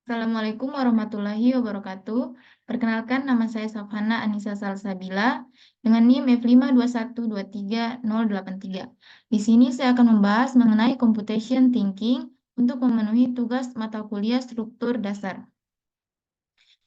Assalamualaikum warahmatullahi wabarakatuh. Perkenalkan, nama saya Safhana Anissa Salsabila dengan NIM F521230083. Di sini saya akan membahas mengenai computation thinking untuk memenuhi tugas mata kuliah struktur dasar.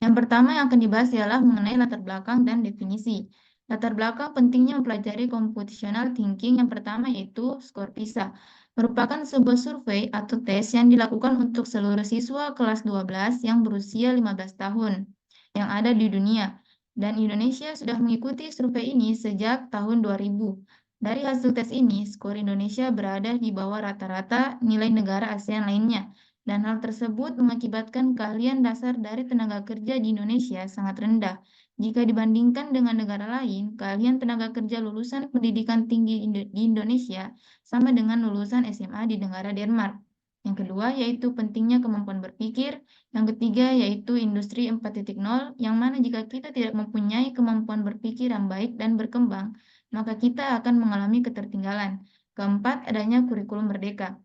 Yang pertama yang akan dibahas ialah mengenai latar belakang dan definisi. Latar belakang pentingnya mempelajari computational thinking yang pertama yaitu skor PISA, merupakan sebuah survei atau tes yang dilakukan untuk seluruh siswa kelas 12 yang berusia 15 tahun yang ada di dunia. Dan Indonesia sudah mengikuti survei ini sejak tahun 2000. Dari hasil tes ini, skor Indonesia berada di bawah rata-rata nilai negara ASEAN lainnya, dan hal tersebut mengakibatkan keahlian dasar dari tenaga kerja di Indonesia sangat rendah. Jika dibandingkan dengan negara lain, keahlian tenaga kerja lulusan pendidikan tinggi di Indonesia sama dengan lulusan SMA di negara Denmark. Yang kedua yaitu pentingnya kemampuan berpikir. Yang ketiga yaitu industri 4.0, yang mana jika kita tidak mempunyai kemampuan berpikir yang baik dan berkembang, maka kita akan mengalami ketertinggalan. Keempat, adanya kurikulum merdeka.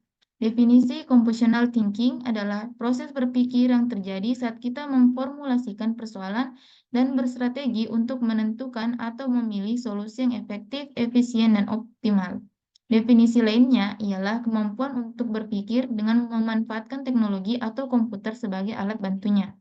Definisi computational thinking adalah proses berpikir yang terjadi saat kita memformulasikan persoalan dan berstrategi untuk menentukan atau memilih solusi yang efektif, efisien, dan optimal. Definisi lainnya ialah kemampuan untuk berpikir dengan memanfaatkan teknologi atau komputer sebagai alat bantunya.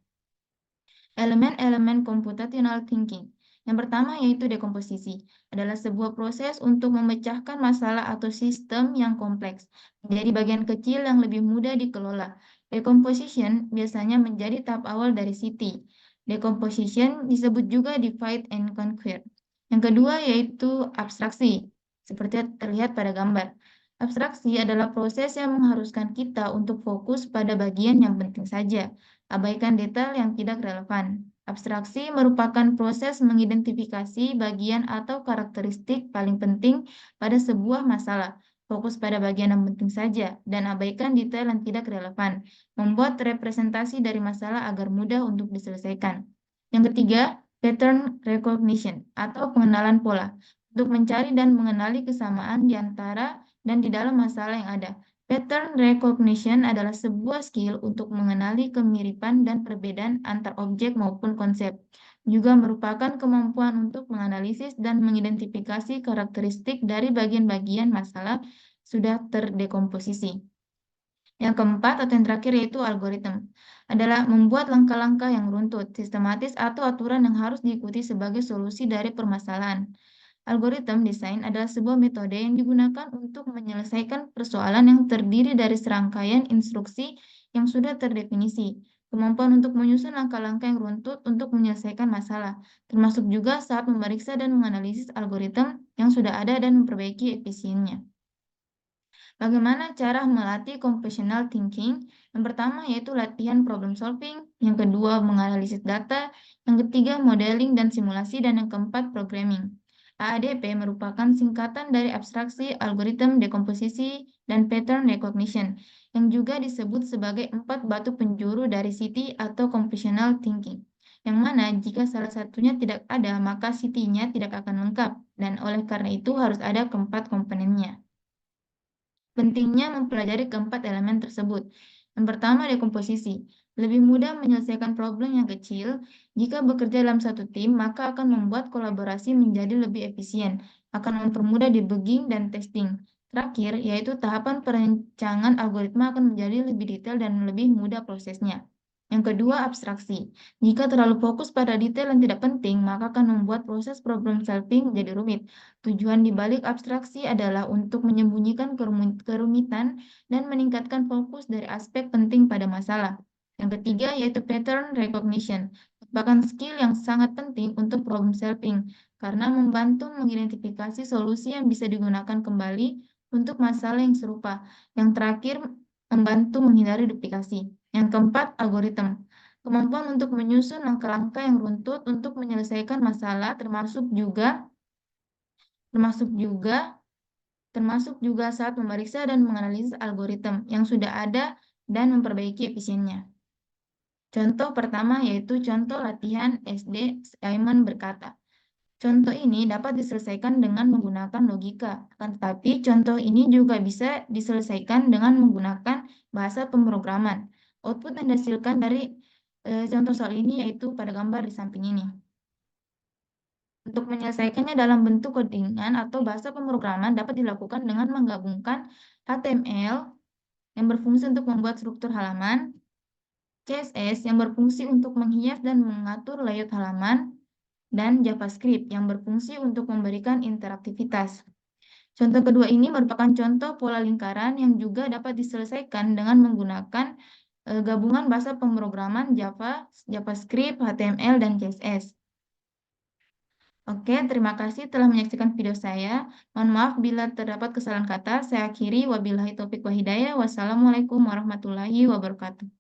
Elemen-elemen computational thinking. Yang pertama yaitu dekomposisi, adalah sebuah proses untuk memecahkan masalah atau sistem yang kompleks menjadi bagian kecil yang lebih mudah dikelola. Decomposition biasanya menjadi tahap awal dari CT. Decomposition disebut juga divide and conquer. Yang kedua yaitu abstraksi, seperti terlihat pada gambar. Abstraksi adalah proses yang mengharuskan kita untuk fokus pada bagian yang penting saja, abaikan detail yang tidak relevan. Abstraksi merupakan proses mengidentifikasi bagian atau karakteristik paling penting pada sebuah masalah, fokus pada bagian yang penting saja, dan abaikan detail yang tidak relevan, membuat representasi dari masalah agar mudah untuk diselesaikan. Yang ketiga, pattern recognition atau pengenalan pola, untuk mencari dan mengenali kesamaan di antara dan di dalam masalah yang ada. Pattern recognition adalah sebuah skill untuk mengenali kemiripan dan perbedaan antar objek maupun konsep. Juga merupakan kemampuan untuk menganalisis dan mengidentifikasi karakteristik dari bagian-bagian masalah sudah terdekomposisi. Yang keempat atau yang terakhir yaitu algoritma, adalah membuat langkah-langkah yang runtut, sistematis, atau aturan yang harus diikuti sebagai solusi dari permasalahan. Algoritma desain adalah sebuah metode yang digunakan untuk menyelesaikan persoalan yang terdiri dari serangkaian instruksi yang sudah terdefinisi. Kemampuan untuk menyusun langkah-langkah yang runtut untuk menyelesaikan masalah, termasuk juga saat memeriksa dan menganalisis algoritma yang sudah ada dan memperbaiki efisiennya. Bagaimana cara melatih computational thinking? Yang pertama yaitu latihan problem solving, yang kedua menganalisis data, yang ketiga modeling dan simulasi, dan yang keempat programming. AADP merupakan singkatan dari abstraksi, algoritma dekomposisi, dan pattern recognition, yang juga disebut sebagai 4 batu penjuru dari CT atau computational thinking. Yang mana jika salah satunya tidak ada, maka CT-nya tidak akan lengkap, dan oleh karena itu harus ada keempat komponennya. Pentingnya mempelajari keempat elemen tersebut. Yang pertama, dekomposisi. Lebih mudah menyelesaikan problem yang kecil. Jika bekerja dalam satu tim, maka akan membuat kolaborasi menjadi lebih efisien, akan mempermudah debugging dan testing. Terakhir, yaitu tahapan perancangan algoritma akan menjadi lebih detail dan lebih mudah prosesnya. Yang kedua, abstraksi. Jika terlalu fokus pada detail yang tidak penting, maka akan membuat proses problem solving menjadi rumit. Tujuan di balik abstraksi adalah untuk menyembunyikan kerumitan dan meningkatkan fokus dari aspek penting pada masalah. Yang ketiga yaitu pattern recognition, merupakan skill yang sangat penting untuk problem solving karena membantu mengidentifikasi solusi yang bisa digunakan kembali untuk masalah yang serupa. Yang terakhir, membantu menghindari duplikasi. Yang keempat, algoritma. Kemampuan untuk menyusun langkah-langkah yang runtut untuk menyelesaikan masalah termasuk juga termasuk juga saat memeriksa dan menganalisis algoritma yang sudah ada dan memperbaiki efisiennya. Contoh pertama yaitu contoh latihan SD Simon berkata. Contoh ini dapat diselesaikan dengan menggunakan logika, akan tetapi contoh ini juga bisa diselesaikan dengan menggunakan bahasa pemrograman. Output yang dihasilkan dari contoh soal ini yaitu pada gambar di samping ini. Untuk menyelesaikannya dalam bentuk codingan atau bahasa pemrograman dapat dilakukan dengan menggabungkan HTML yang berfungsi untuk membuat struktur halaman, CSS yang berfungsi untuk menghias dan mengatur layout halaman, dan JavaScript yang berfungsi untuk memberikan interaktivitas. Contoh kedua ini merupakan contoh pola lingkaran yang juga dapat diselesaikan dengan menggunakan gabungan bahasa pemrograman Java, JavaScript, HTML, dan CSS. Oke, terima kasih telah menyaksikan video saya. Mohon maaf bila terdapat kesalahan kata. Saya akhiri. Wabillahi taufiq wa hidayah. Wassalamualaikum warahmatullahi wabarakatuh.